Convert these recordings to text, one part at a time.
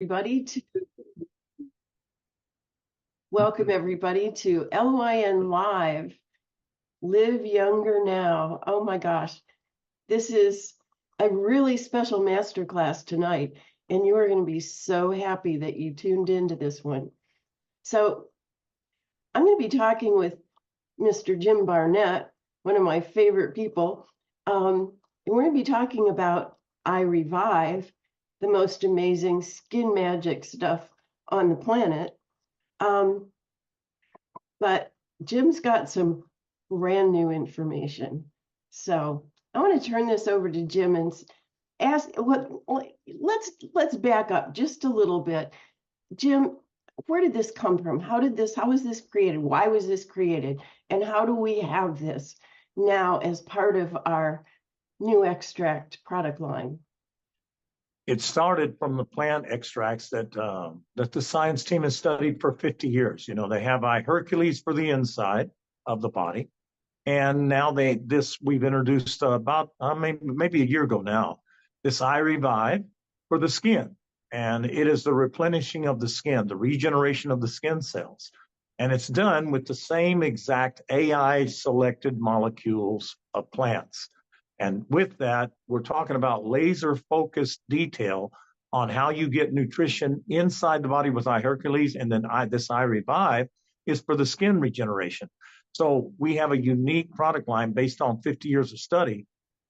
Everybody to welcome everybody to LYN Live, Live Younger Now. Oh my gosh, this is a really special masterclass tonight, and you are going to be so happy that you tuned into this one. So I'm going to be talking with Mr. Jim Barnett, one of my favorite people, and we're going to be talking about iRevive, the most amazing skin magic stuff on the planet. But Jim's got some brand new information. So I want to turn this over to Jim and ask let's back up just a little bit. Jim, where did this come from? How was this created? Why was this created? And how do we have this now as part of our NuXtrax product line? It started from the plant extracts that the science team has studied for 50 years. You know, they have iHercules for the inside of the body. And now we've introduced about maybe a year ago now, this iRevive for the skin. And it is the replenishing of the skin, the regeneration of the skin cells. And it's done with the same exact AI selected molecules of plants. And with that, we're talking about laser focused detail on how you get nutrition inside the body with iHercules. And then this iRevive is for the skin regeneration. So we have a unique product line based on 50 years of study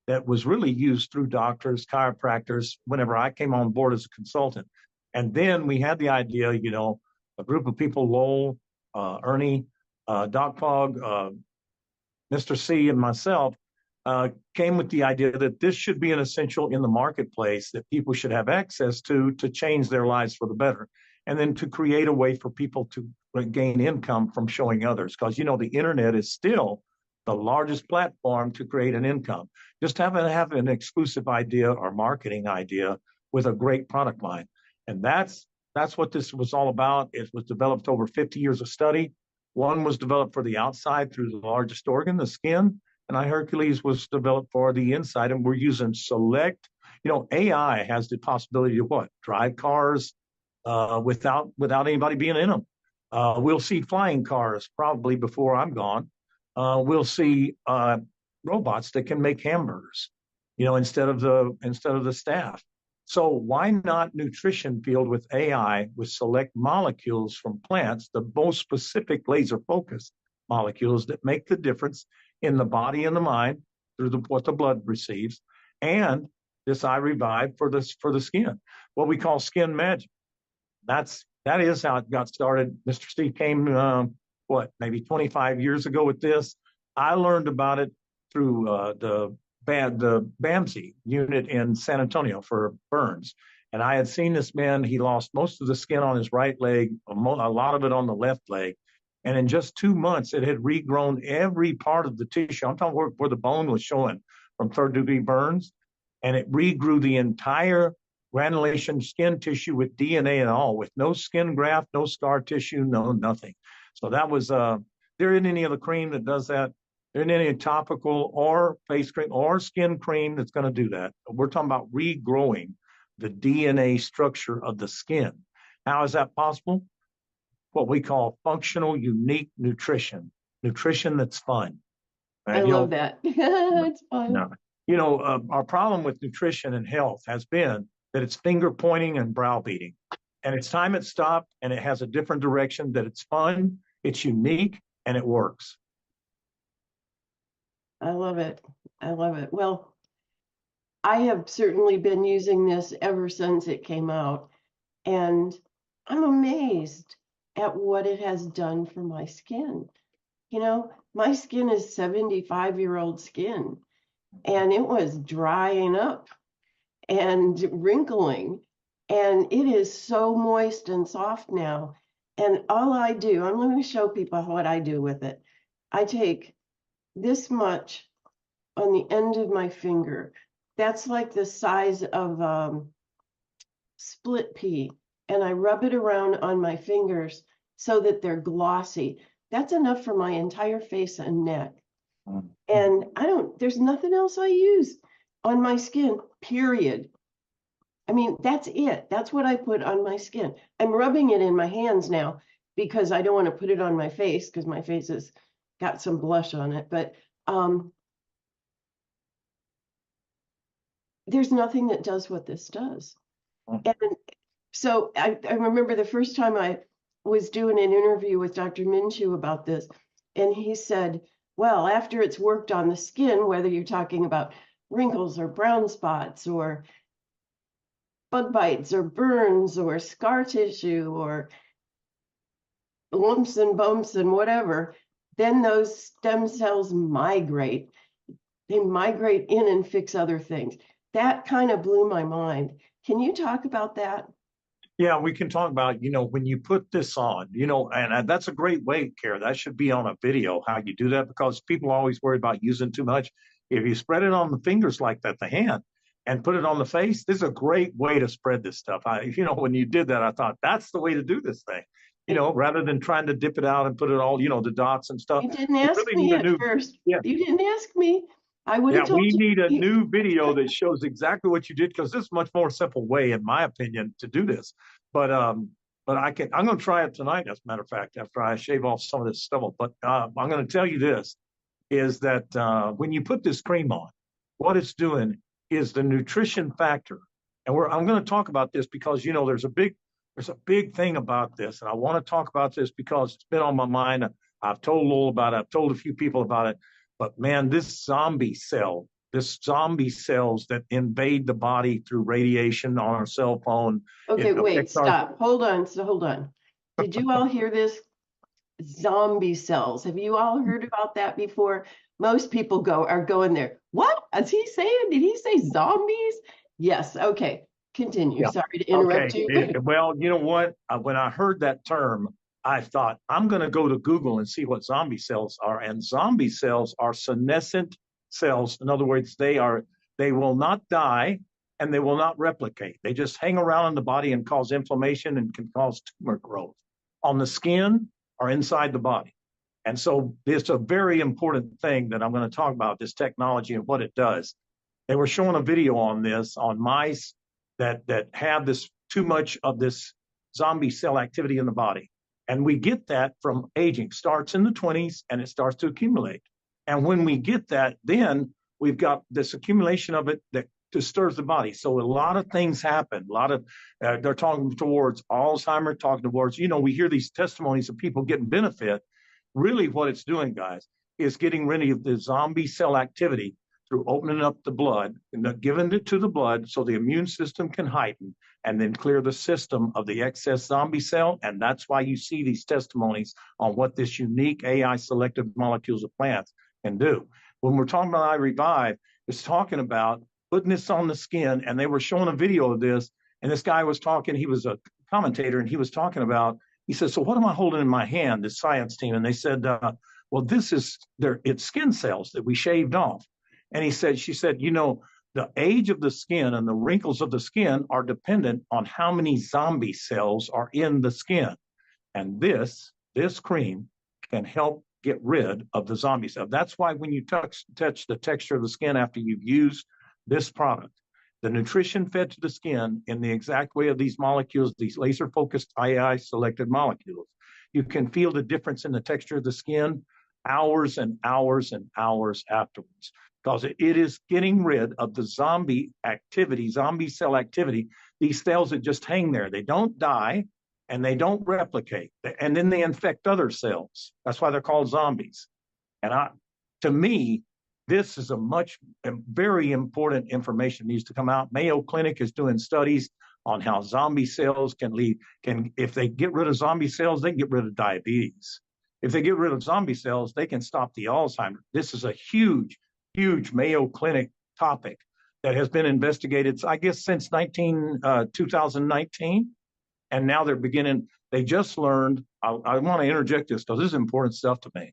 that was really used through doctors, chiropractors, whenever I came on board as a consultant. And then we had the idea, you know, a group of people, Lowell, Ernie, Doc Pog, Mr. C, and myself, came with the idea that this should be an essential in the marketplace that people should have access to change their lives for the better. And then to create a way for people to gain income from showing others. Because, you know, the internet is still the largest platform to create an income. Just have an exclusive idea or marketing idea with a great product line. And that's what this was all about. It was developed over 50 years of study. One was developed for the outside through the largest organ, the skin. And iHercules was developed for the inside, and we're using select. You know, AI has the possibility to drive cars without anybody being in them. We'll see flying cars probably before I'm gone. We'll see robots that can make hamburgers, you know, instead of the staff. So why not nutrition field with AI with select molecules from plants, the most specific laser focused molecules that make the difference in the body and the mind through what the blood receives, and this iRevive for the skin, what we call skin magic. That is how it got started. Mr. Steve came maybe 25 years ago with this. I learned about it through the BAMC unit in San Antonio for burns. And I had seen this man, he lost most of the skin on his right leg, a lot of it on the left leg. And in just 2 months, it had regrown every part of the tissue. I'm talking where the bone was showing from third-degree burns. And it regrew the entire granulation skin tissue with DNA and all, with no skin graft, no scar tissue, no nothing. So that was, there isn't any other cream that does that. There isn't any topical or face cream or skin cream that's going to do that. We're talking about regrowing the DNA structure of the skin. How is that possible? What we call functional, unique nutrition that's fun. I love that. It's fun. No, you know, our problem with nutrition and health has been that it's finger pointing and browbeating. And it's time it stopped, and it has a different direction, that it's fun, it's unique, and it works. I love it. I love it. Well, I have certainly been using this ever since it came out, and I'm amazed at what it has done for my skin. You know, my skin is 75-year-old skin, and it was drying up and wrinkling, and it is so moist and soft now. And all I do, I'm going to show people what I do with it. I take this much on the end of my finger. That's like the size of split pea, and I rub it around on my fingers so that they're glossy. That's enough for my entire face and neck. And there's nothing else I use on my skin, period. I mean, that's it. That's what I put on my skin. I'm rubbing it in my hands now because I don't want to put it on my face because my face has got some blush on it. But there's nothing that does what this does. And so I remember the first time I was doing an interview with Dr. Minshew about this, and he said, well, after it's worked on the skin, whether you're talking about wrinkles or brown spots or bug bites or burns or scar tissue or lumps and bumps and whatever, then those stem cells migrate. They migrate in and fix other things. That kind of blew my mind. Can you talk about that? Yeah, we can talk about, when you put this on, and that's a great way, Kara. That should be on a video, how you do that, because people always worry about using too much. If you spread it on the fingers like that, the hand, and put it on the face, this is a great way to spread this stuff. When you did that, I thought that's the way to do this thing, rather than trying to dip it out and put it all, the dots and stuff. You didn't We ask really me need a at new, first. yeah. You didn't ask me. I would Yeah, have told we you. need a new video that shows exactly what you did, because this is a much more simple way, in my opinion, to do this. But I'm going to try it tonight, as a matter of fact, after I shave off some of this stubble. But I'm going to tell you this, is that when you put this cream on, what it's doing is the nutrition factor. And I'm going to talk about this because, there's a big thing about this. And I want to talk about this because it's been on my mind. I've told Lowell about it. I've told a few people about it. But man, this zombie cells that invade the body through radiation on our cell phone. Okay, wait, stop. Hold on. Did you all hear this? Zombie cells. Have you all heard about that before? Most people are going there. What is he saying? Did he say zombies? Yes. Okay. Continue. Yeah. Sorry to interrupt you. Well, you know what? When I heard that term, I thought, I'm going to go to Google and see what zombie cells are. And zombie cells are senescent cells. In other words, they will not die and they will not replicate. They just hang around in the body and cause inflammation and can cause tumor growth on the skin or inside the body. And so it's a very important thing that I'm going to talk about, this technology and what it does. They were showing a video on this on mice that have this too much of this zombie cell activity in the body. And we get that from aging. Starts in the 20s and it starts to accumulate. And when we get that, then we've got this accumulation of it that disturbs the body. So a lot of things happen. A lot of they're talking towards Alzheimer's, talking towards, we hear these testimonies of people getting benefit. Really what it's doing, guys, is getting rid of the zombie cell activity through opening up the blood and giving it to the blood so the immune system can heighten and then clear the system of the excess zombie cell. And that's why you see these testimonies on what this unique AI selective molecules of plants can do. When we're talking about iRevive, it's talking about putting this on the skin, and they were showing a video of this, and this guy was talking, he was a commentator, and he was talking about, he said, so what am I holding in my hand, this science team? And they said, well, it's skin cells that we shaved off. And she said, the age of the skin and the wrinkles of the skin are dependent on how many zombie cells are in the skin. And this cream can help get rid of the zombie cell. That's why when you touch the texture of the skin after you've used this product, the nutrition fed to the skin in the exact way of these molecules, these laser focused AI selected molecules, you can feel the difference in the texture of the skin hours and hours and hours afterwards, because it is getting rid of the zombie cell activity, these cells that just hang there. They don't die and they don't replicate, and then they infect other cells. That's why they're called zombies. And to me, this is very important information needs to come out. Mayo Clinic is doing studies on how zombie cells if they get rid of zombie cells, they can get rid of diabetes. If they get rid of zombie cells, they can stop the Alzheimer's. This is a huge, huge Mayo Clinic topic that has been investigated, I guess, since 2019. And now they just learned, I want to interject this because this is important stuff to me.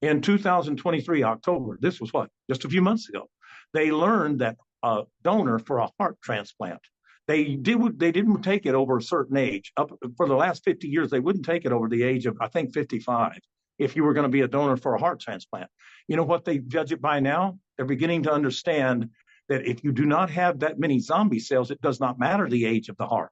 In 2023, October, this was just a few months ago, they learned that a donor for a heart transplant, they didn't take it over a certain age. For the last 50 years, they wouldn't take it over the age of, I think, 55 if you were going to be a donor for a heart transplant. You know what they judge it by now? They're beginning to understand that if you do not have that many zombie cells, it does not matter the age of the heart.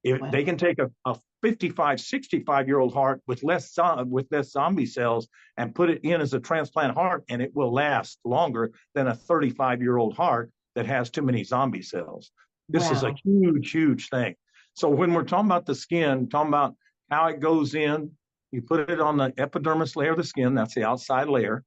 If Wow. they can take a 55, 65-year-old heart with less zombie cells and put it in as a transplant heart, and it will last longer than a 35-year-old heart that has too many zombie cells. This is a Wow. huge, huge thing. So when we're talking about the skin, talking about how it goes in, you put it on the epidermis layer of the skin, that's the outside layer,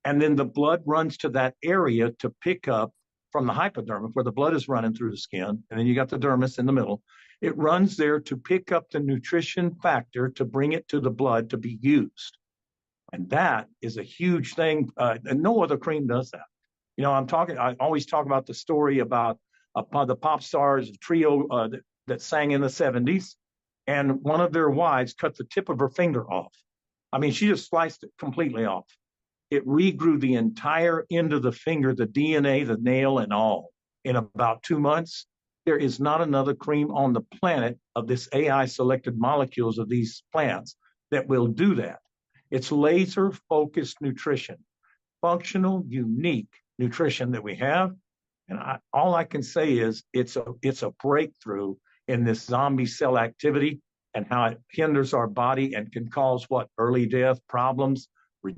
and then the blood runs to that area to pick up from the hypodermic where the blood is running through the skin, and then you got the dermis in the middle. It runs there to pick up the nutrition factor to bring it to the blood to be used. And that is a huge thing. And no other cream does that. You know, I always talk about the story about the pop stars trio that sang in the 70s. And one of their wives cut the tip of her finger off. I mean, she just sliced it completely off. It regrew the entire end of the finger, the DNA, the nail, and all in about 2 months. There is not another cream on the planet of this AI selected molecules of these plants that will do that. It's laser focused nutrition, functional, unique nutrition that we have. And all I can say is it's a breakthrough in this zombie cell activity and how it hinders our body and can cause what? Early death, problems,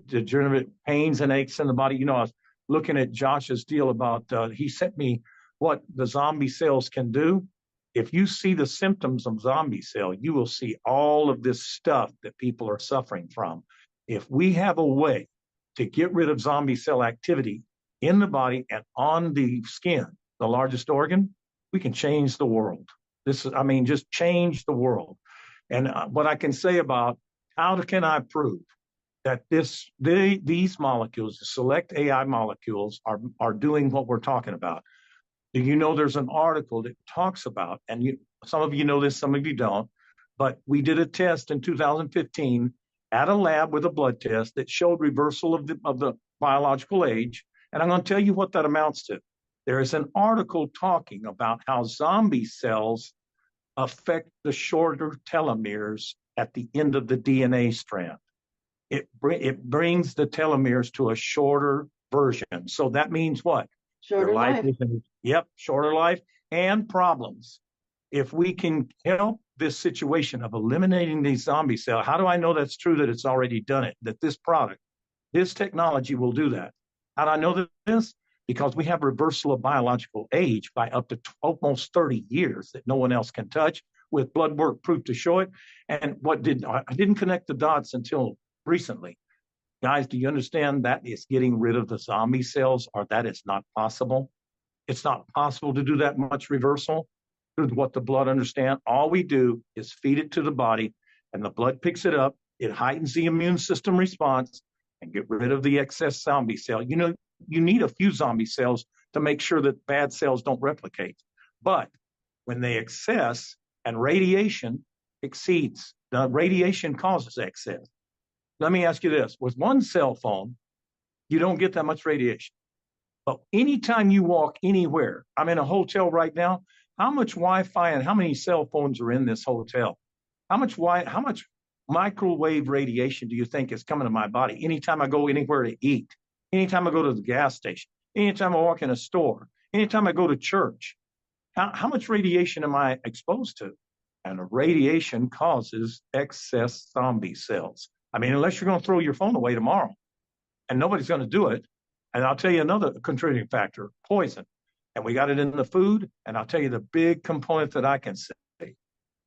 degenerative pains and aches in the body. You know, I was looking at Josh's deal about, he sent me what the zombie cells can do. If you see the symptoms of zombie cell, you will see all of this stuff that people are suffering from. If we have a way to get rid of zombie cell activity in the body and on the skin, the largest organ, we can change the world. Just change the world. And what I can say about how can I prove that these molecules, the select AI molecules, are doing what we're talking about? Do you know there's an article that talks about, and some of you know this, some of you don't, but we did a test in 2015 at a lab with a blood test that showed reversal of the biological age. And I'm going to tell you what that amounts to. There is an article talking about how zombie cells affect the shorter telomeres at the end of the DNA strand. It brings the telomeres to a shorter version. So that means what? Shorter life. Shorter life and problems. If we can help this situation of eliminating these zombie cells, how do I know that's true, that it's already done it, that this product, this technology will do that? How do I know this? Because we have reversal of biological age by up to almost 30 years that no one else can touch, with blood work proof to show it. And I didn't connect the dots until recently. Guys, do you understand that is getting rid of the zombie cells, or that is not possible? It's not possible to do that much reversal through what the blood understands. All we do is feed it to the body, and the blood picks it up. It heightens the immune system response and get rid of the excess zombie cell. You know, you need a few zombie cells to make sure that bad cells don't replicate. But when they excess and radiation exceeds, the radiation causes excess. Let me ask you this. With one cell phone, you don't get that much radiation. But anytime you walk anywhere, I'm in a hotel right now, how much Wi-Fi and how many cell phones are in this hotel? How much microwave radiation do you think is coming to my body anytime I go anywhere to eat, anytime I go to the gas station, anytime I walk in a store, anytime I go to church? How much radiation am I exposed to? And the radiation causes excess zombie cells. I mean, unless you're going to throw your phone away tomorrow, and nobody's going to do it. And I'll tell you another contributing factor, poison. And we got it in the food. And I'll tell you the big component that I can say,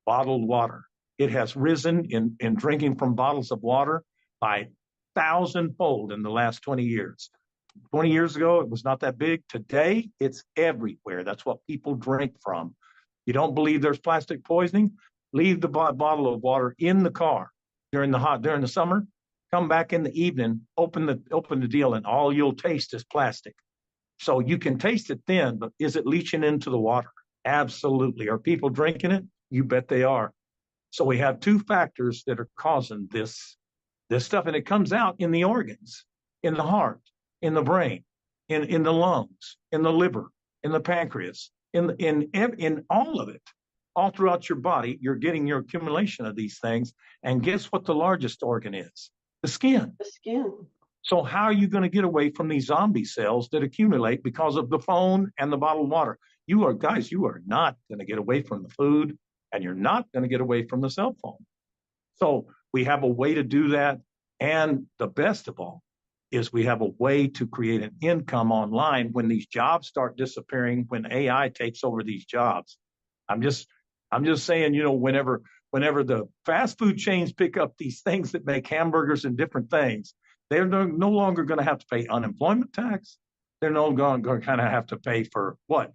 bottled water. It has risen in drinking from bottles of water by 1,000-fold in the last 20 years. 20 years ago, it was not that big. Today, it's everywhere. That's what people drink from. You don't believe there's plastic poisoning? Leave the bottle of water in the car during the summer. Come back in the evening, open the deal, and all you'll taste is plastic. So you can taste it then, but is it leaching into the water? Absolutely. Are people drinking it? You bet they are. So we have two factors that are causing this stuff, and it comes out in the organs, in the heart, in the brain, in the lungs, in the liver, in the pancreas, in all of it. All throughout your body, you're getting your accumulation of these things. And guess what the largest organ is? The skin. The skin. So how are you going to get away from these zombie cells that accumulate because of the phone and the bottled water? You are not going to get away from the food, and you're not going to get away from the cell phone. So we have a way to do that. And the best of all is we have a way to create an income online when these jobs start disappearing, when AI takes over these jobs. I'm just saying, whenever the fast food chains pick up these things that make hamburgers and different things, they're no longer going to have to pay unemployment tax. They're no longer going to kind of have to pay for what?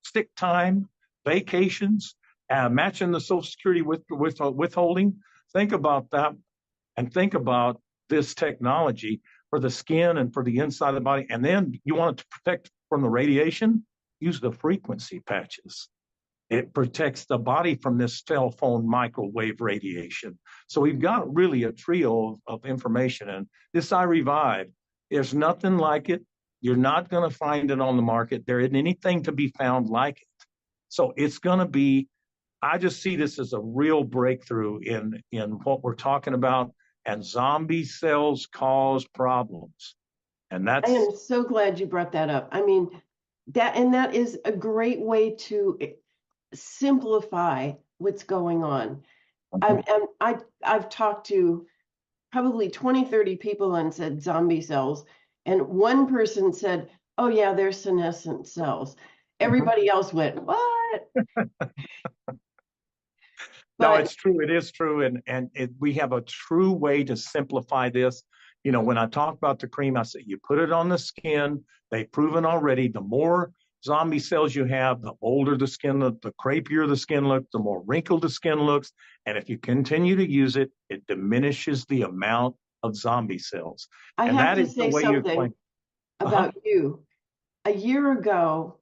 Sick time, vacations, matching the Social Security with withholding. Think about that, and think about this technology for the skin and for the inside of the body. And then you want it to protect from the radiation, use the frequency patches. It protects the body from this cell phone microwave radiation. So we've got really a trio of information. And this iRevive, there's nothing like it. You're not going to find it on the market. There isn't anything to be found like it. So it's going to be, I just see this as a real breakthrough in what we're talking about. And zombie cells cause problems. And I am so glad you brought that up. I mean, that is a great way to simplify what's going on. I've talked to probably 20, 30 people and said zombie cells. And one person said, oh yeah, they're senescent cells. Everybody else went, what? No, it's true. It is true. And we have a true way to simplify this. When I talk about the cream, I say you put it on the skin. They've proven already the more zombie cells you have, the older the skin looks, the crepier the skin looks, the more wrinkled the skin looks. And if you continue to use it, it diminishes the amount of zombie cells. I have to say something about you. A year ago,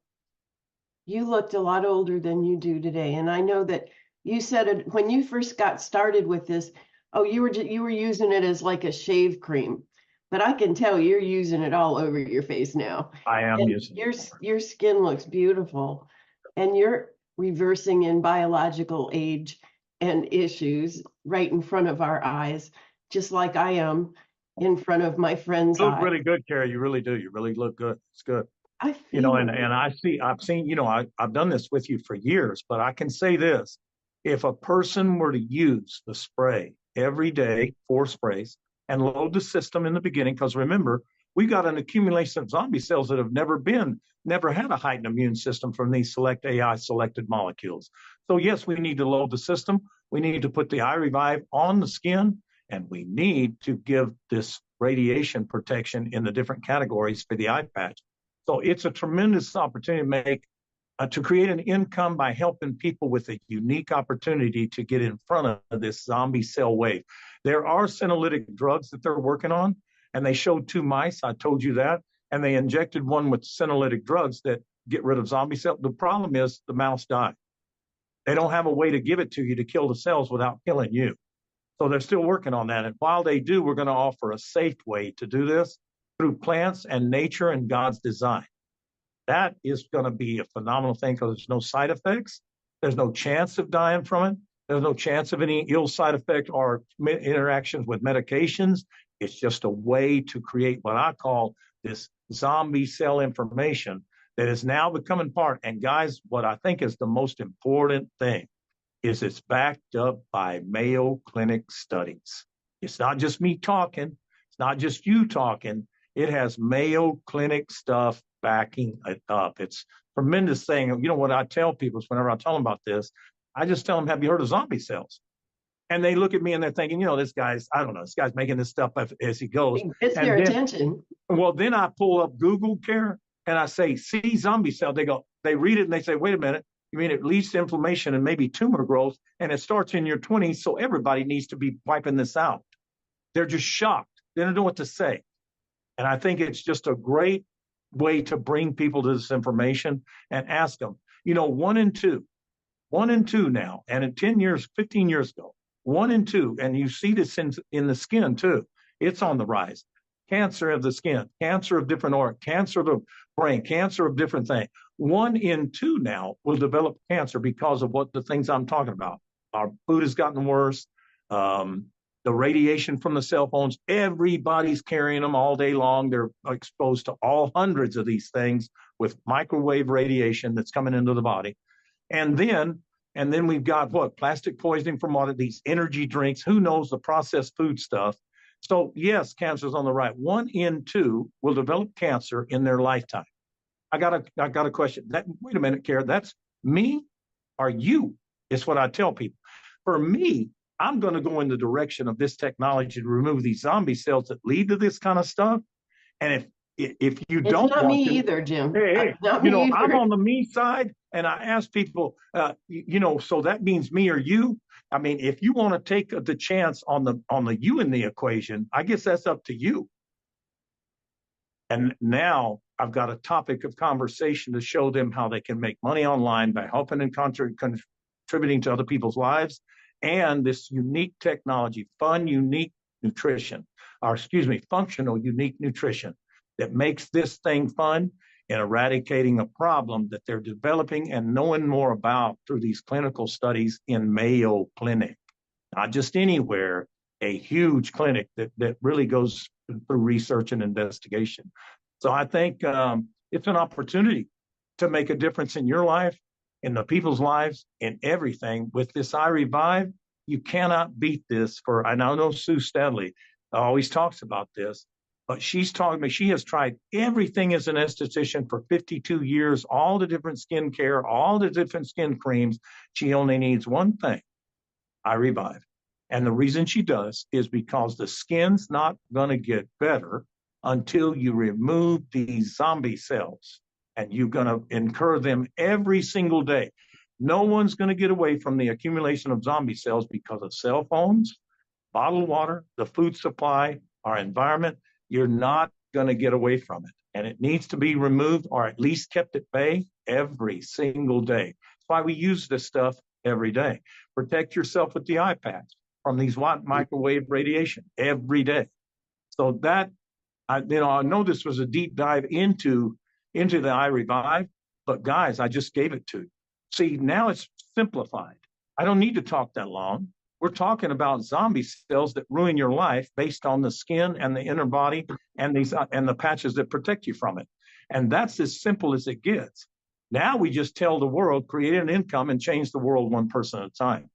you looked a lot older than you do today. And I know that you said it when you first got started with this. Oh, you were using it as like a shave cream, but I can tell you're using it all over your face now. I am using your skin looks beautiful, and you're reversing in biological age and issues right in front of our eyes, just like I am in front of my friend's eyes. You look really good, Carrie. You really do. You really look good. It's good. I feel and I've seen, I've done this with you for years, but I can say this. If a person were to use the spray every day, 4 sprays, and load the system in the beginning, because remember, we got an accumulation of zombie cells that have never had a heightened immune system from these select AI selected molecules. So yes, we need to load the system. We need to put the iRevive on the skin, and we need to give this radiation protection in the different categories for the eye patch. So it's a tremendous opportunity to create an income by helping people with a unique opportunity to get in front of this zombie cell wave. There are senolytic drugs that they're working on, and they showed 2 mice. I told you that. And they injected one with senolytic drugs that get rid of zombie cells. The problem is the mouse died. They don't have a way to give it to you to kill the cells without killing you. So they're still working on that. And while they do, we're going to offer a safe way to do this through plants and nature and God's design. That is going to be a phenomenal thing because there's no side effects. There's no chance of dying from it. There's no chance of any ill side effect or interactions with medications. It's just a way to create what I call this zombie cell information that is now becoming part. And guys, what I think is the most important thing is it's backed up by Mayo Clinic studies. It's not just me talking. It's not just you talking. It has Mayo Clinic stuff backing it up. It's a tremendous thing. What I tell people is whenever I tell them about this, I just tell them, have you heard of zombie cells? And they look at me and they're thinking, this guy's making this stuff up as he goes. It's their attention. Well, then I pull up Google Care and I say, see zombie cell. They read it and they say, wait a minute. You mean it leads to inflammation and maybe tumor growth, and it starts in your 20s, so everybody needs to be wiping this out. They're just shocked. They don't know what to say. And I think it's just a great way to bring people to this information and ask them, 1 in 2 now, and in 10 years, 15 years ago, 1 in 2, and you see this in the skin too. It's on the rise. Cancer of the skin, cancer of different organs, cancer of the brain, cancer of different things. 1 in 2 now will develop cancer because of the things I'm talking about. Our food has gotten worse. The radiation from the cell phones, everybody's carrying them all day long. They're exposed to all hundreds of these things with microwave radiation that's coming into the body. And then we've got what? Plastic poisoning from all of these energy drinks. Who knows the processed food stuff? So yes, cancer's on the right. 1 in 2 will develop cancer in their lifetime. I got a question. Wait a minute, Kara. That's me or you? Is what I tell people. For me, I'm going to go in the direction of this technology to remove these zombie cells that lead to this kind of stuff. And if you It's don't not want me to, either, Jim. hey, Not you me know, I'm either. on the me side, and I ask people, so that means me or you. I mean, if you want to take the chance on the you in the equation, I guess that's up to you. And now I've got a topic of conversation to show them how they can make money online by helping and contributing to other people's lives, and this unique technology, unique nutrition, functional, unique nutrition that makes this thing fun and eradicating a problem that they're developing and knowing more about through these clinical studies in Mayo Clinic. Not just anywhere, a huge clinic that really goes through research and investigation. So I think it's an opportunity to make a difference in your life, in the people's lives, in everything. With this iRevive, you cannot beat this. And I know Sue Stadley always talks about this, but she's talking me. She has tried everything as an esthetician for 52 years, all the different skin care, all the different skin creams. She only needs one thing, iRevive. And the reason she does is because the skin's not going to get better until you remove these zombie cells, and you're going to incur them every single day. No one's going to get away from the accumulation of zombie cells because of cell phones, bottled water, the food supply, our environment. You're not going to get away from it. And it needs to be removed or at least kept at bay every single day. That's why we use this stuff every day. Protect yourself with the eye patch from these microwave radiation every day. So that, I know this was a deep dive into the iRevive, but guys, I just gave it to you. See, now it's simplified. I don't need to talk that long. We're talking about zombie cells that ruin your life based on the skin and the inner body and the patches that protect you from it. And that's as simple as it gets. Now we just tell the world, create an income and change the world one person at a time.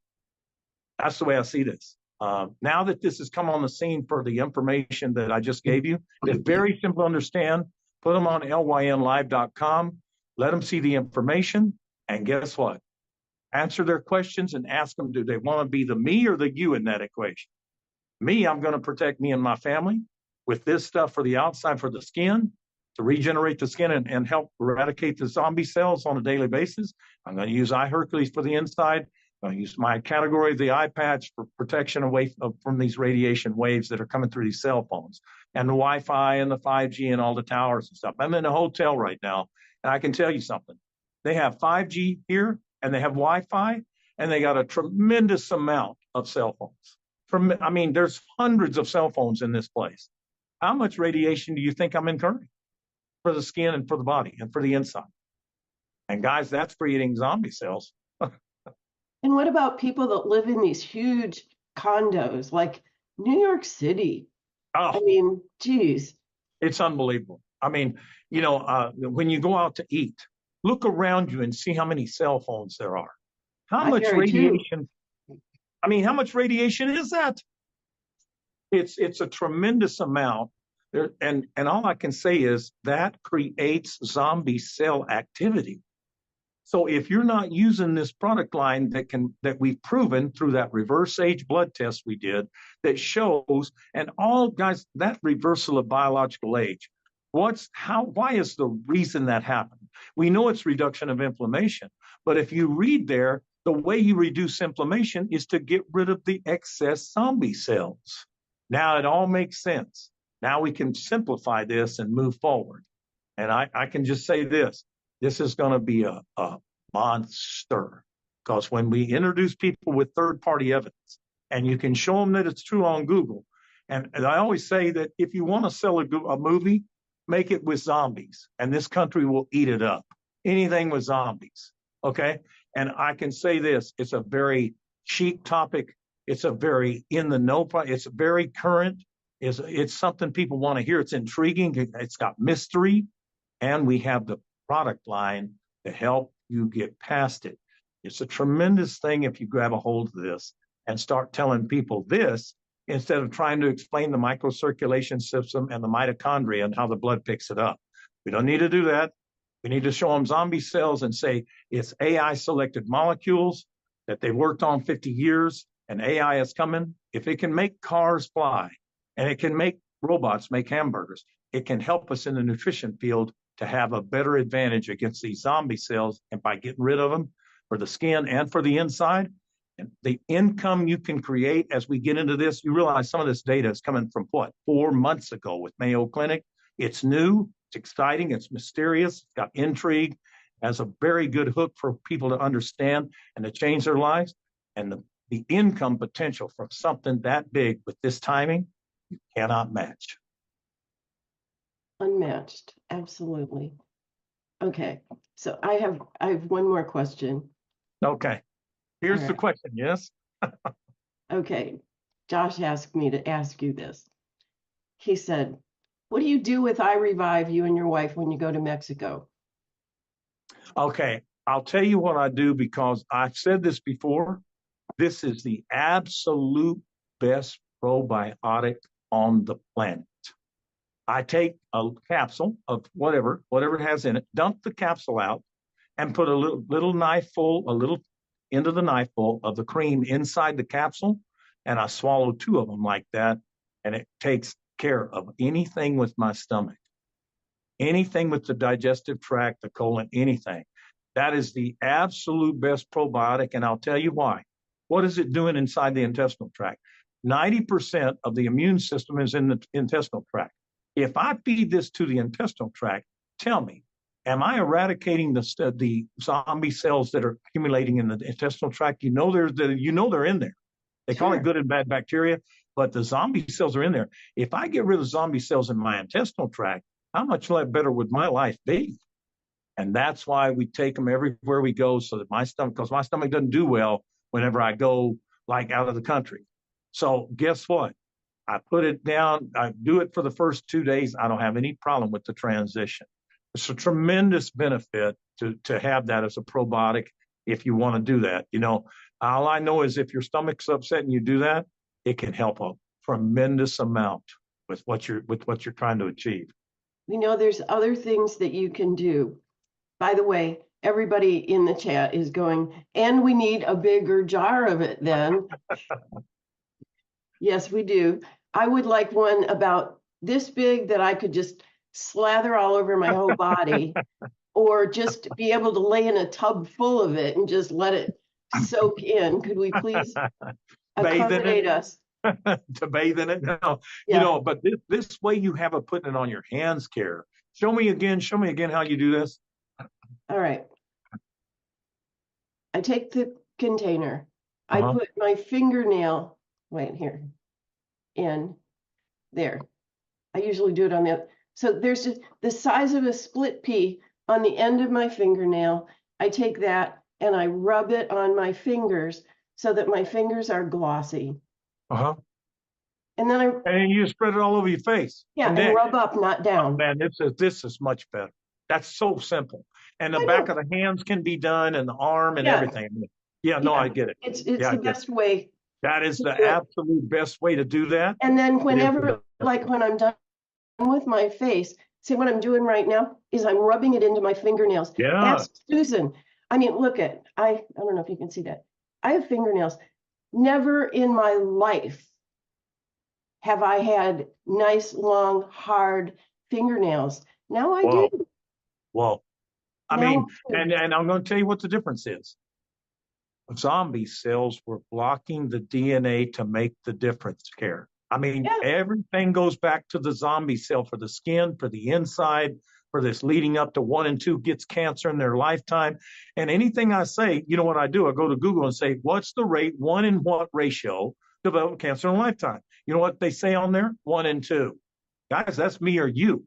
That's the way I see this. Now that this has come on the scene for the information that I just gave you, it's very simple to understand. Put them on lynlive.com, let them see the information, and guess what? Answer their questions and ask them, do they want to be the me or the you in that equation? Me, I'm going to protect me and my family with this stuff for the outside, for the skin, to regenerate the skin and help eradicate the zombie cells on a daily basis. I'm going to use iHercules for the inside. I use my category of the eye patch for protection away from these radiation waves that are coming through these cell phones and the Wi-Fi and the 5G and all the towers and stuff. I'm in a hotel right now, and I can tell you something. They have 5G here, and they have Wi-Fi, and they got a tremendous amount of cell phones. There's hundreds of cell phones in this place. How much radiation do you think I'm incurring for the skin and for the body and for the inside? And guys, that's creating zombie cells. And what about people that live in these huge condos like New York City? Oh, geez. It's unbelievable. when you go out to eat, look around you and see how many cell phones there are. How much radiation? How much radiation is that? It's a tremendous amount. And all I can say is that creates zombie cell activity. So if you're not using this product line that we've proven through that reverse age blood test we did that shows, and all guys, that reversal of biological age, why is the reason that happened? We know it's reduction of inflammation, but if you read there, the way you reduce inflammation is to get rid of the excess zombie cells. Now it all makes sense. Now we can simplify this and move forward. And I can just say this is going to be a monster, because when we introduce people with third-party evidence and you can show them that it's true on Google, and I always say that if you want to sell a movie, make it with zombies, and this country will eat it up. Anything with zombies, okay? And I can say this, it's a very cheap topic. It's a very in the know. It's very current. It's something people want to hear. It's intriguing. It's got mystery, and we have the product line to help you get past it. It's a tremendous thing if you grab a hold of this and start telling people this instead of trying to explain the microcirculation system and the mitochondria and how the blood picks it up. We don't need to do that. We need to show them zombie cells and say it's AI selected molecules that they've worked on 50 years and AI is coming. If it can make cars fly and it can make robots make hamburgers, it can help us in the nutrition field to have a better advantage against these zombie cells. And by getting rid of them for the skin and for the inside, and the income you can create as we get into this, you realize some of this data is coming from what, 4 months ago with Mayo Clinic. It's new, it's exciting, it's mysterious, it's got intrigue, has a very good hook for people to understand and to change their lives. And the income potential from something that big with this timing, you cannot match. Unmatched, absolutely. Okay, so I have one more question. Okay, here's the question, yes? Okay, Josh asked me to ask you this. He said, what do you do with iRevive, you and your wife, when you go to Mexico? Okay, I'll tell you what I do because I've said this before. This is the absolute best probiotic on the planet. I take a capsule of whatever it has in it, dump the capsule out, and put a little into the knifeful of the cream inside the capsule, and I swallow 2 of them like that, and it takes care of anything with my stomach, anything with the digestive tract, the colon, anything. That is the absolute best probiotic, and I'll tell you why. What is it doing inside the intestinal tract? 90% of the immune system is in the intestinal tract. If I feed this to the intestinal tract, tell me, am I eradicating the zombie cells that are accumulating in the intestinal tract? You know they're in there. They call it good and bad bacteria, but the zombie cells are in there. If I get rid of zombie cells in my intestinal tract, how much better would my life be? And that's why we take them everywhere we go, so that because my stomach doesn't do well whenever I go like out of the country. So guess what? I put it down. I do it for the first 2 days. I don't have any problem with the transition. It's a tremendous benefit to have that as a probiotic if you want to do that. All I know is if your stomach's upset and you do that, it can help a tremendous amount with what you're trying to achieve. There's other things that you can do. By the way, everybody in the chat is going, and we need a bigger jar of it then. Yes, we do. I would like one about this big that I could just slather all over my whole body, or just be able to lay in a tub full of it and just let it soak in. Could we please accommodate us? To bathe in it? No. Yeah. But this way you have a putting it on your hands care. Show me again how you do this. All right. I take the container. I put my fingernail in there. I usually do it on the, so there's just the size of a split pea on the end of my fingernail. I take that and I rub it on my fingers so that my fingers are glossy. And then you spread it all over your face. Yeah, and rub up, not down. Oh, man, this is much better. That's so simple. And the back of the hands can be done, and the arm and everything. Yeah, no, I get it. It's the best way. That is the absolute best way to do that. And then whenever, like when I'm done with my face, see what I'm doing right now is I'm rubbing it into my fingernails. Yeah. Ask Susan. I mean, look at, I don't know if you can see that. I have fingernails. Never in my life have I had nice, long, hard fingernails. Now I do. Well, I mean, and I'm going to tell you what the difference is. Zombie cells were blocking the DNA to make the difference, Care. I mean, everything goes back to the zombie cell for the skin, for the inside, for this leading up to 1 and 2 gets cancer in their lifetime. And anything I say, you know what I do? I go to Google and say, what's the rate, 1 in what ratio develop cancer in a lifetime? You know what they say on there? 1 in 2. Guys, that's me or you.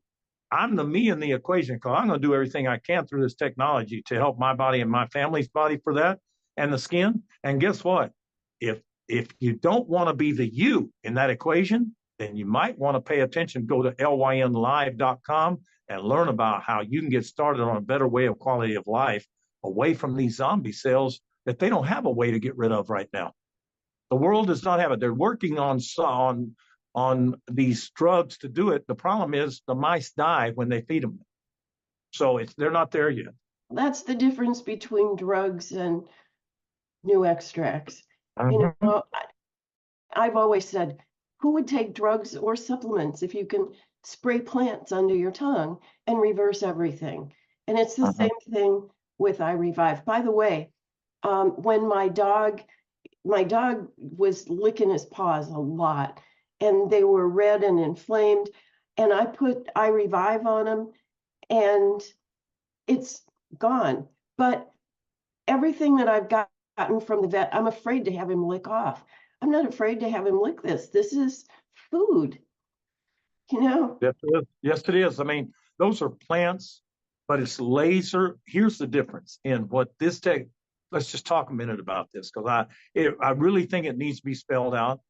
I'm the me in the equation because I'm going to do everything I can through this technology to help my body and my family's body for that and the skin. And guess what? If if you don't want to be the you in that equation, then you might want to pay attention. Go to lynlive.com and learn about how you can get started on a better way of quality of life away from these zombie cells that they don't have a way to get rid of right now. The world does not have it. They're working on these drugs to do it. The problem is the mice die when they feed them. So they're not there yet. That's the difference between drugs and NuXtrax. You Mm-hmm. know, I've always said, who would take drugs or supplements if you can spray plants under your tongue and reverse everything? And it's the same thing with iRevive. By the way, when my dog was licking his paws a lot, and they were red and inflamed, and I put iRevive on him, and it's gone. But everything that I've gotten from the vet, I'm afraid to have him lick off. I'm not afraid to have him lick this. This is food, you know? Yes, it is. Yes, it is. I mean, those are plants, but it's laser. Here's the difference in what this tech. Let's just talk a minute about this, because I really think it needs to be spelled out.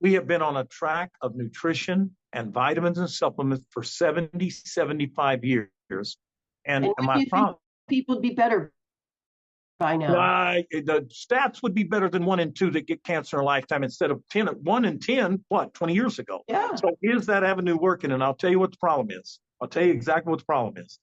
We have been on a track of nutrition and vitamins and supplements for 70, 75 years. And my problem, people would be better by now. the stats would be better than 1 in 2 that get cancer in a lifetime instead of 1 in 10, 20 years ago. Yeah. So is that avenue working? And I'll tell you what the problem is. I'll tell you exactly what the problem is.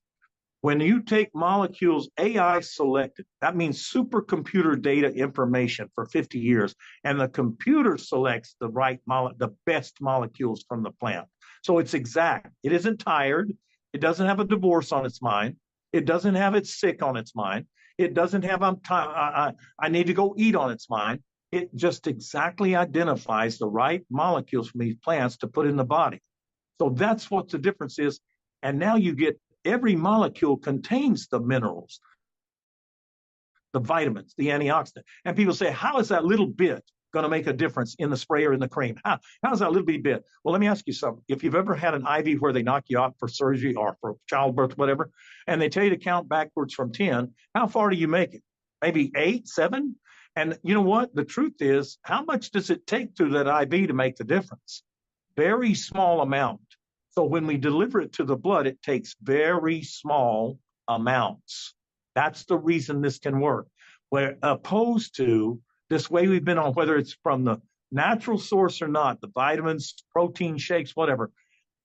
When you take molecules AI selected, that means supercomputer data information for 50 years, and the computer selects the best molecules from the plant. So it's exact. It isn't tired. It doesn't have a divorce on its mind. It doesn't have it sick on its mind. It doesn't have I need to go eat on its mind. It just exactly identifies the right molecules from these plants to put in the body. So that's what the difference is. And now you get every molecule contains the minerals, the vitamins, the antioxidant. And people say, how is that little bit going to make a difference in the spray or in the cream? How is that little bit? Well, let me ask you something. If you've ever had an IV where they knock you out for surgery or for childbirth, whatever, and they tell you to count backwards from 10, how far do you make it? Maybe 8, 7? And you know what? The truth is, how much does it take through that IV to make the difference? Very small amount. So when we deliver it to the blood, it takes very small amounts. That's the reason this can work. Where opposed to this way we've been on, whether it's from the natural source or not, the vitamins, protein shakes, whatever.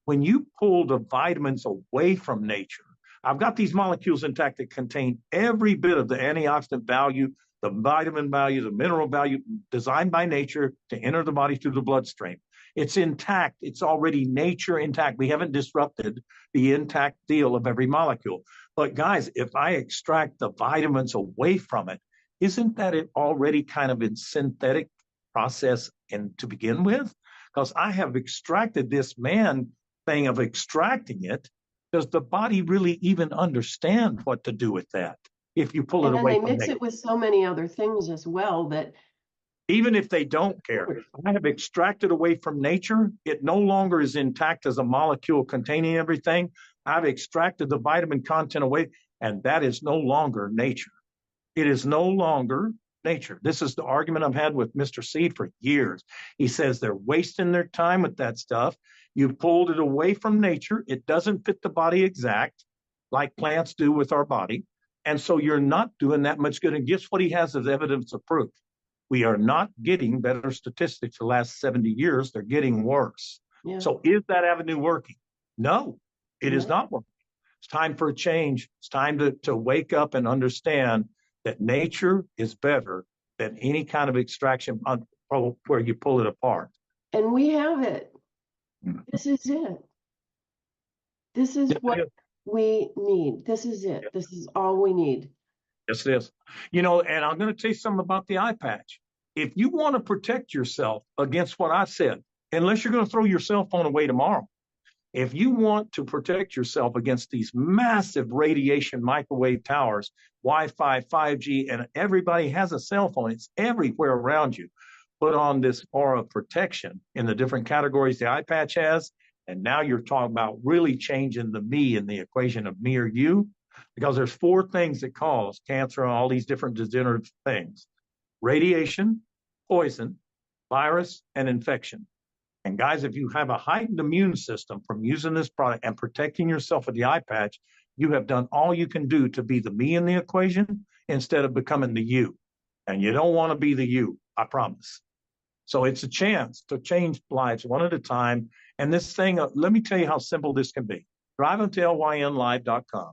When you pull the vitamins away from nature, I've got these molecules intact that contain every bit of the antioxidant value, the vitamin value, the mineral value designed by nature to enter the body through the bloodstream. It's intact. It's already nature intact. We haven't disrupted the intact deal of every molecule. But guys, if I extract the vitamins away from it, isn't that it already kind of in synthetic process to begin with? Because I have extracted this thing of extracting it. Does the body really even understand what to do with that if you pull it away from nature? And they mix it with so many other things as well that even if they don't care, I have extracted away from nature. It no longer is intact as a molecule containing everything. I've extracted the vitamin content away, and that is no longer nature. It is no longer nature. This is the argument I've had with Mr. Seed for years. He says they're wasting their time with that stuff. You've pulled it away from nature. It doesn't fit the body exact like plants do with our body. And so you're not doing that much good. And guess what he has as evidence of proof? We are not getting better statistics the last 70 years. They're getting worse. Yeah. So is that avenue working? No, it is not working. It's time for a change. It's time to wake up and understand that nature is better than any kind of extraction where you pull it apart. And we have it. This is it. This is what we need. This is it. This is all we need. Yes, it is. And I'm going to tell you something about the eye patch. If you want to protect yourself against what I said, unless you're going to throw your cell phone away tomorrow, if you want to protect yourself against these massive radiation microwave towers, Wi-Fi, 5G, and everybody has a cell phone, it's everywhere around you. Put on this aura of protection in the different categories the eye patch has, and now you're talking about really changing the me in the equation of me or you, because there's 4 things that cause cancer and all these different degenerative things: radiation, poison, virus, and infection. And guys, if you have a heightened immune system from using this product and protecting yourself with the eye patch, you have done all you can do to be the me in the equation instead of becoming the you. And you don't want to be the you, I promise. So it's a chance to change lives one at a time. And this thing, let me tell you how simple this can be. Drive them to lynlive.com,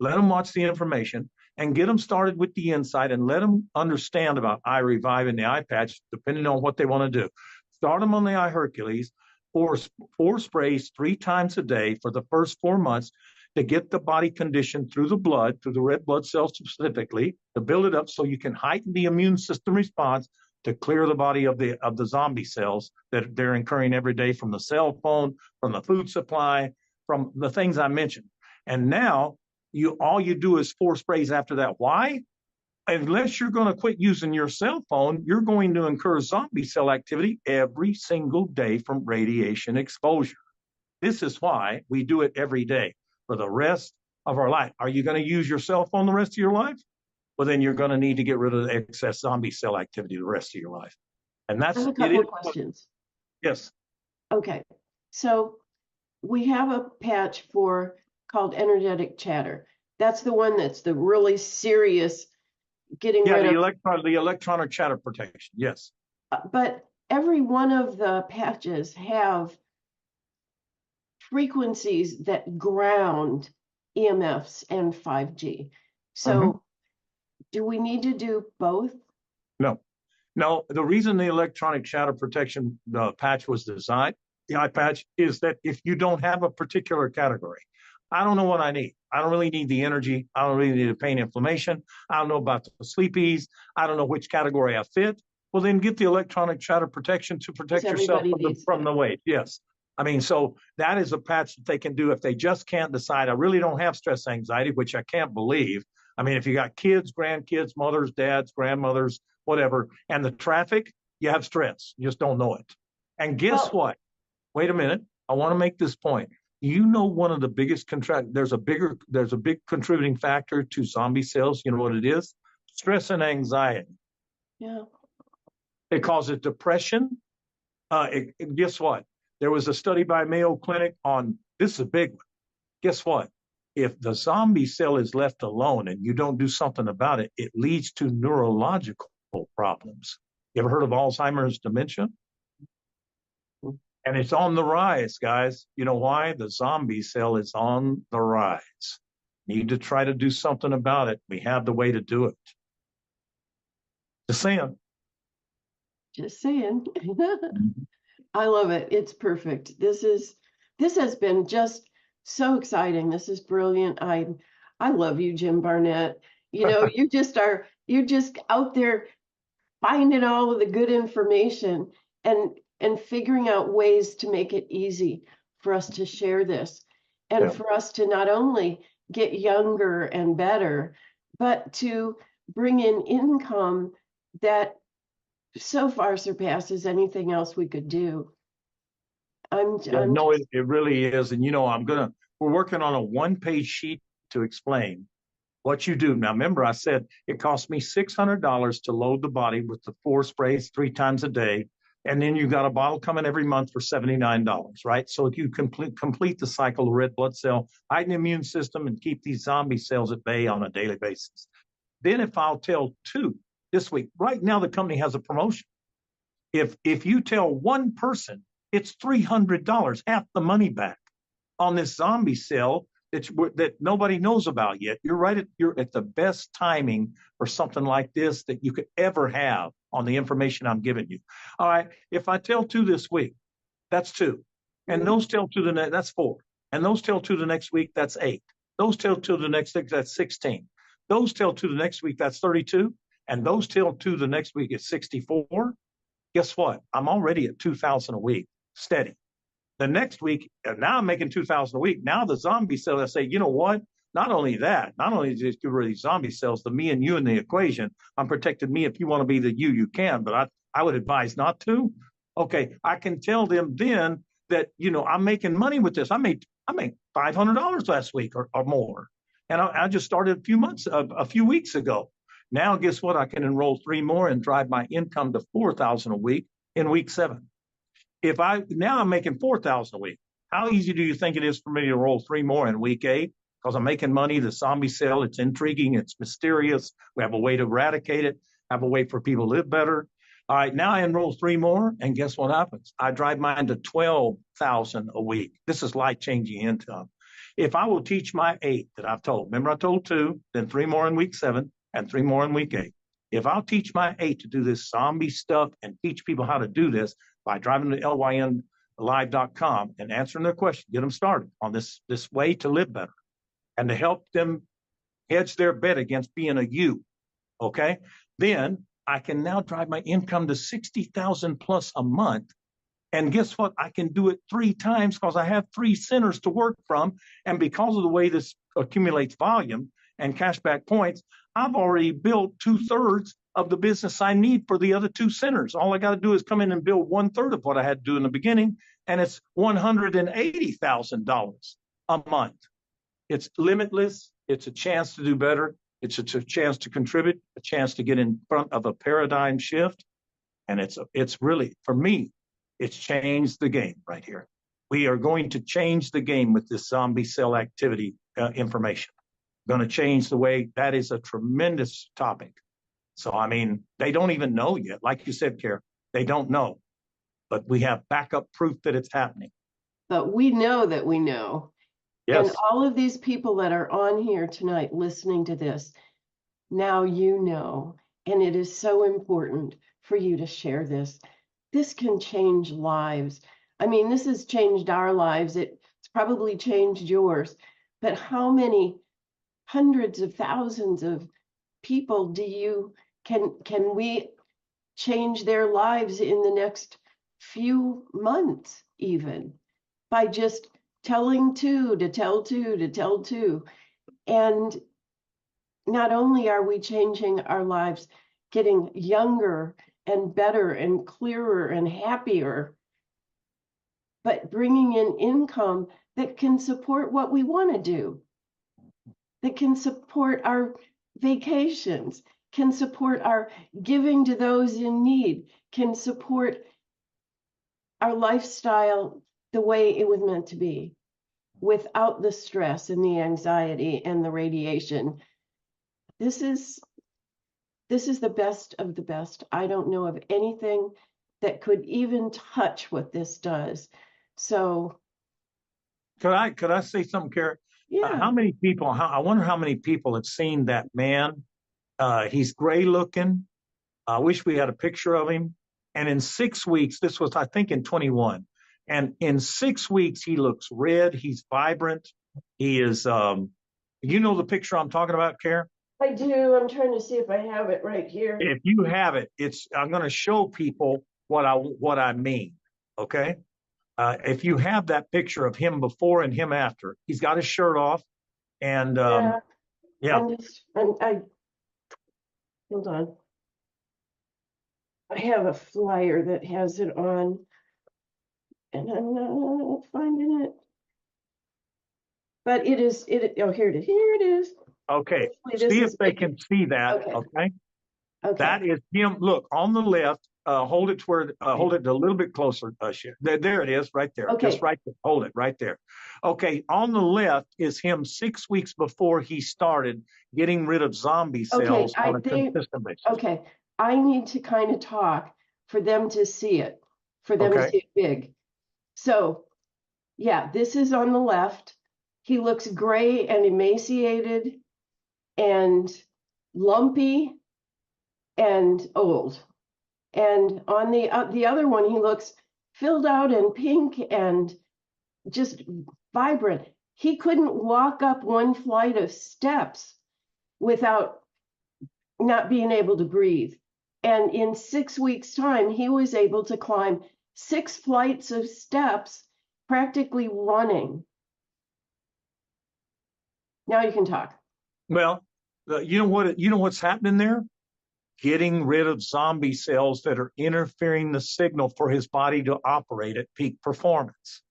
let them watch the information, and get them started with the insight and let them understand about iRevive and the eye patch, depending on what they want to do. Start them on the iHercules, four sprays 3 times a day for the first 4 months to get the body conditioned through the blood, through the red blood cells specifically, to build it up so you can heighten the immune system response to clear the body of the zombie cells that they're incurring every day from the cell phone, from the food supply, from the things I mentioned. And now all you do is 4 sprays after that. Why? Unless you're going to quit using your cell phone, you're going to incur zombie cell activity every single day from radiation exposure. This is why we do it every day for the rest of our life. Are you going to use your cell phone the rest of your life? Well, then you're going to need to get rid of the excess zombie cell activity the rest of your life. And that's I have a couple of questions. Yes. Okay. So we have a patch called energetic chatter. That's the one that's the really serious getting rid of. The electronic chatter protection. Yes. But every one of the patches have frequencies that ground EMFs and 5G. So do we need to do both? No, the reason the electronic shadow protection patch was designed, the eye patch, is that if you don't have a particular category, I don't know what I need. I don't really need the energy. I don't really need the pain inflammation. I don't know about the sleepies. I don't know which category I fit. Well, then get the electronic shadow protection to protect yourself from the weight. Yes. I mean, so that is a patch that they can do if they just can't decide. I really don't have stress anxiety, which I can't believe. I mean, if you got kids, grandkids, mothers, dads, grandmothers, whatever, and the traffic, you have stress. You just don't know it. And guess what? Wait a minute. I want to make this point. You know, one of the biggest there's a big contributing factor to zombie cells. You know what it is? Stress and anxiety. Yeah. It causes depression. Guess what? There was a study by Mayo Clinic on, this is a big one. Guess what? If the zombie cell is left alone and you don't do something about it, it leads to neurological problems. You ever heard of Alzheimer's dementia? And it's on the rise, guys. You know why? The zombie cell is on the rise. Need to try to do something about it. We have the way to do it. Just saying. Just saying. I love it. It's perfect. This has been just so exciting. This is brilliant. I love you, Jim Barnett. You know, you're just out there finding all of the good information and figuring out ways to make it easy for us to share this and for us to not only get younger and better, but to bring in income that so far surpasses anything else we could do. It really is. And, you know, we're working on a 1-page sheet to explain what you do. Now, remember, I said it cost me $600 to load the body with the 4 sprays 3 times a day. And then you got a bottle coming every month for $79, right? So if you complete the cycle of red blood cell, heighten the immune system, and keep these zombie cells at bay on a daily basis. Then if I'll tell 2 this week, right now the company has a promotion. If you tell 1 person, it's $300, half the money back on this zombie cell that nobody knows about yet. You're at the best timing for something like this that you could ever have on the information I'm giving you. All right, if I tell 2 this week, that's 2. And those tell 2 that's 4. And those tell 2 the next week, that's 8. Those tell 2 the next week, that's 16. Those tell 2 the next week, that's 32. And those tell 2 the next week, it's 64. Guess what? I'm already at 2,000 a week, steady. The next week, and now I'm making 2,000 a week. Now the zombie cells, I say, you know what? Not only just get rid of these zombie cells, the me and you in the equation, I'm protecting me. If you want to be the you can, but I would advise not to. Okay, I can tell them then that, you know, I'm making money with this. I made $500 last week or more. And I just started a few weeks ago. Now, guess what? I can enroll 3 more and drive my income to $4,000 a week in week 7. Now I'm making 4,000 a week. How easy do you think it is for me to roll 3 more in week 8? Because I'm making money, the zombie cell, it's intriguing, it's mysterious. We have a way to eradicate it, have a way for people to live better. All right, now I enroll 3 more, and guess what happens? I drive mine to 12,000 a week. This is life-changing income. If I will teach my 8 that I've told, remember I told 2, then 3 more in week 7, and 3 more in week 8. If I'll teach my 8 to do this zombie stuff and teach people how to do this by driving to lynlive.com and answering their question, get them started on this way to live better and to help them hedge their bet against being a you, okay? Then I can now drive my income to 60,000 plus a month. And guess what? I can do it 3 times because I have 3 centers to work from. And because of the way this accumulates volume and cashback points, I've already built 2/3 of the business I need for the other 2 centers. All I got to do is come in and build 1/3 of what I had to do in the beginning. And it's $180,000 a month. It's limitless. It's a chance to do better. It's a chance to contribute, a chance to get in front of a paradigm shift. And it's really, for me, it's changed the game right here. We are going to change the game with this zombie cell activity information. Going to change the way. That is a tremendous topic. So, I mean, they don't even know yet. Like you said, Kara, they don't know. But we have backup proof that it's happening. But we know that we know. Yes. And all of these people that are on here tonight listening to this, now you know. And it is so important for you to share this. This can change lives. I mean, this has changed our lives. It's probably changed yours. But how many hundreds of thousands of people can we change their lives in the next few months, even by just telling 2 to tell 2 to tell 2? And not only are we changing our lives, getting younger and better and clearer and happier, but bringing in income that can support what we want to do, that can support our vacations, can support our giving to those in need, can support our lifestyle the way it was meant to be, without the stress and the anxiety and the radiation. This is the best of the best. I don't know of anything that could even touch what this does. So could I say something, Kara? yeah. How many people, I wonder how many people have seen that man. He's gray looking. I wish we had a picture of him. And in 6 weeks, this was, I think, in 21. And in 6 weeks, he looks red. He's vibrant. He is, you know the picture I'm talking about, Kara? I do. I'm trying to see if I have it right here. If you have it, I'm going to show people what I mean. Okay. If you have that picture of him before and him after, he's got his shirt off, and yeah. Hold on. I have a flyer that has it on, and I'm not finding it. But it is. Oh, here it is. Here it is. Okay. See if they can see that. Okay. That is him. Look on the left. Hold it hold it a little bit closer. There it is, right there. Okay. Just right there. Hold it right there. Okay. On the left is him 6 weeks before he started getting rid of zombie cells on a consistent basis. Okay. I need to kind of talk for them to see it, for them to see it big. So, yeah, this is on the left. He looks gray and emaciated and lumpy and old. And on the other one, he looks filled out and pink and just vibrant. He couldn't walk up 1 flight of steps without not being able to breathe. And in 6 weeks' time, he was able to climb 6 flights of steps, practically running. Now you can talk. Well, you know what's happening there? Getting rid of zombie cells that are interfering the signal for his body to operate at peak performance.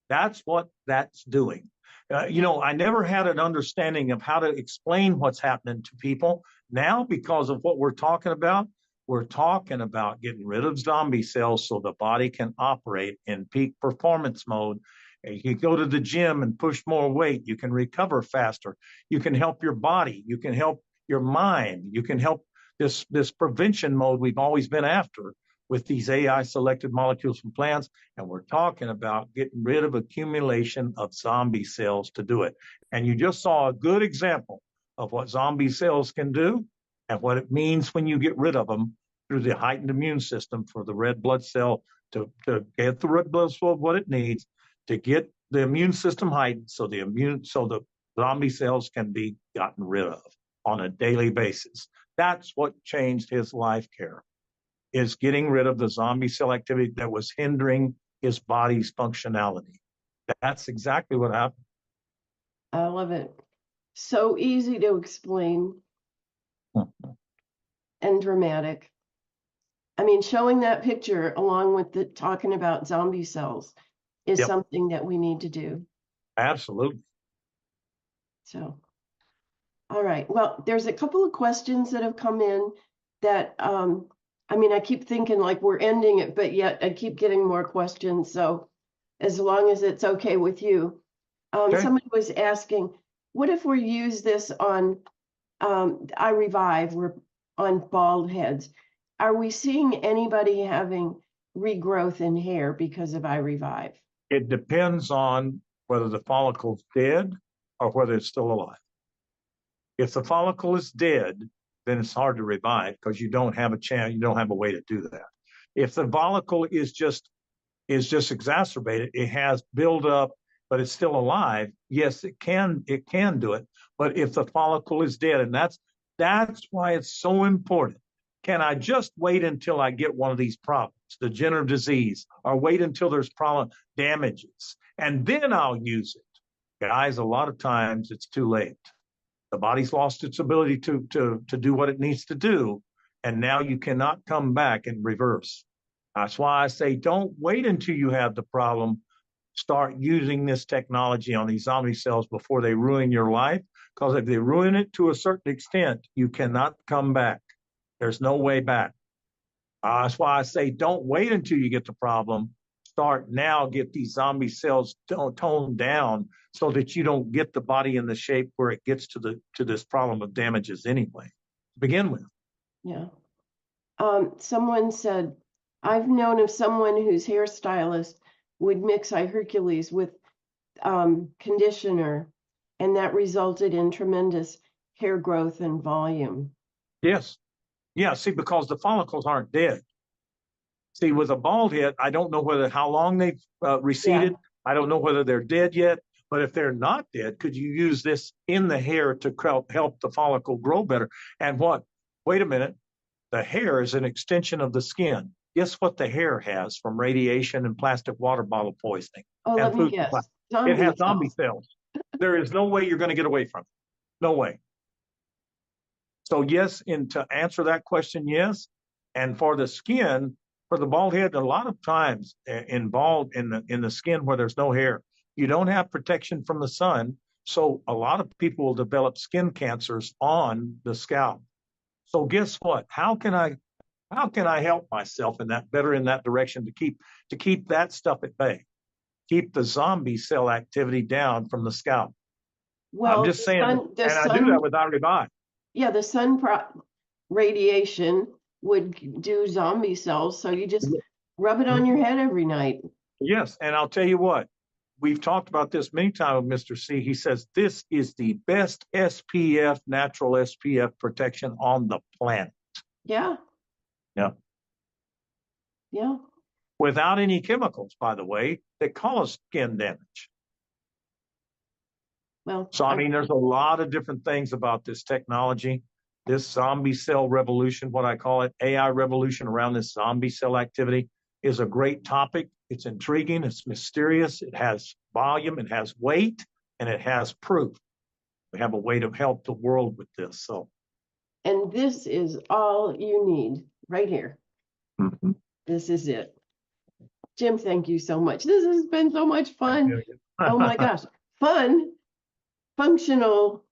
That's what that's doing. I never had an understanding of how to explain what's happening to people. Now, because of what we're talking about, we're talking about getting rid of zombie cells so the body can operate in peak performance mode. You can go to the gym and push more weight. You can recover faster. You can help your body. You can help your mind. You can help this prevention mode we've always been after with these AI selected molecules from plants. And we're talking about getting rid of accumulation of zombie cells to do it. And you just saw a good example of what zombie cells can do and what it means when you get rid of them through the heightened immune system for the red blood cell to get the red blood cell what it needs to get the immune system heightened so the zombie cells can be gotten rid of on a daily basis. That's what changed his life care, is getting rid of the zombie cell activity that was hindering his body's functionality. That's exactly what happened. I love it. So easy to explain and dramatic. I mean, showing that picture along with the talking about zombie cells is something that we need to do. Absolutely. So, all right. Well, there's a couple of questions that have come in that, I mean, I keep thinking like we're ending it, but yet I keep getting more questions. So as long as it's okay with you. Somebody was asking, what if we use this on iRevive, we're on bald heads? Are we seeing anybody having regrowth in hair because of iRevive? It depends on whether the follicle's dead or whether it's still alive. If the follicle is dead, then it's hard to revive because you don't have a chance, you don't have a way to do that. If the follicle is just exacerbated, it has built up, but it's still alive, yes, it can do it. But if the follicle is dead, and that's why it's so important. Can I just wait until I get one of these problems, degenerative disease, or wait until there's problem damages, and then I'll use it? Guys, a lot of times it's too late. The body's lost its ability to do what it needs to do, and now you cannot come back and reverse. That's why I say don't wait until you have the problem. Start using this technology on these zombie cells before they ruin your life, because if they ruin it to a certain extent, you cannot come back. There's no way back. That's why I say don't wait until you get the problem. Start now, get these zombie cells toned down so that you don't get the body in the shape where it gets to this problem of damages anyway, to begin with. Yeah. Someone said, I've known of someone whose hairstylist would mix iHercules with conditioner, and that resulted in tremendous hair growth and volume. Yes. Yeah, see, because the follicles aren't dead. See, with a bald head, I don't know how long they've receded. Yeah. I don't know whether they're dead yet. But if they're not dead, could you use this in the hair to help the follicle grow better? And what? Wait a minute. The hair is an extension of the skin. Guess what the hair has from radiation and plastic water bottle poisoning? Oh, let me guess. It has zombie cells. There is no way you're going to get away from it. No way. So yes, and to answer that question, yes. And for the skin, for the bald head, a lot of times involved in the skin where there's no hair, you don't have protection from the sun. So a lot of people will develop skin cancers on the scalp. So guess what? How can I help myself in that direction to keep that stuff at bay? Keep the zombie cell activity down from the scalp. Well, I'm just saying, I do that with iRevive. Yeah, the sun radiation would do zombie cells, so you just rub it on your head every night. Yes, and I'll tell you what, we've talked about this many times with Mr. C. He says this is the best SPF, natural SPF protection on the planet. Yeah. Yeah. Yeah. Without any chemicals, by the way, that cause skin damage. Well, so I mean, there's a lot of different things about this technology, this zombie cell revolution, what I call it, AI revolution around this zombie cell activity is a great topic. It's intriguing. It's mysterious. It has volume. It has weight, and it has proof. We have a way to help the world with this. So, and this is all you need right here. Mm-hmm. This is it. Jim, thank you so much. This has been so much fun. Oh my gosh. Fun, functional,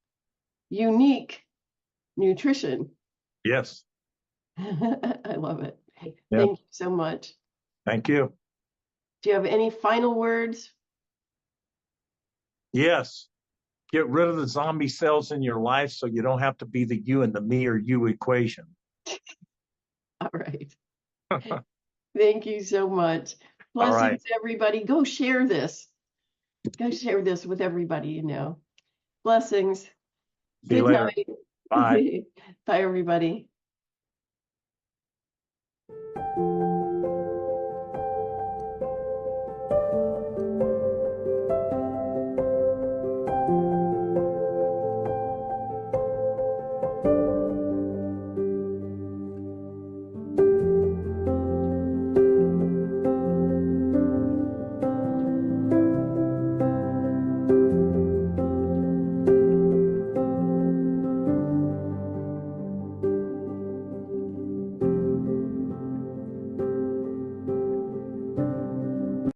unique nutrition. Yes. I love it. Yeah. Thank you so much. Thank you. Do you have any final words? Yes. Get rid of the zombie cells in your life so you don't have to be the you and the me or you equation. All right. Thank you so much. All right. Blessings, everybody. Go share this. Go share this with everybody you know. Blessings. See you Good later. night. Bye. Bye, everybody.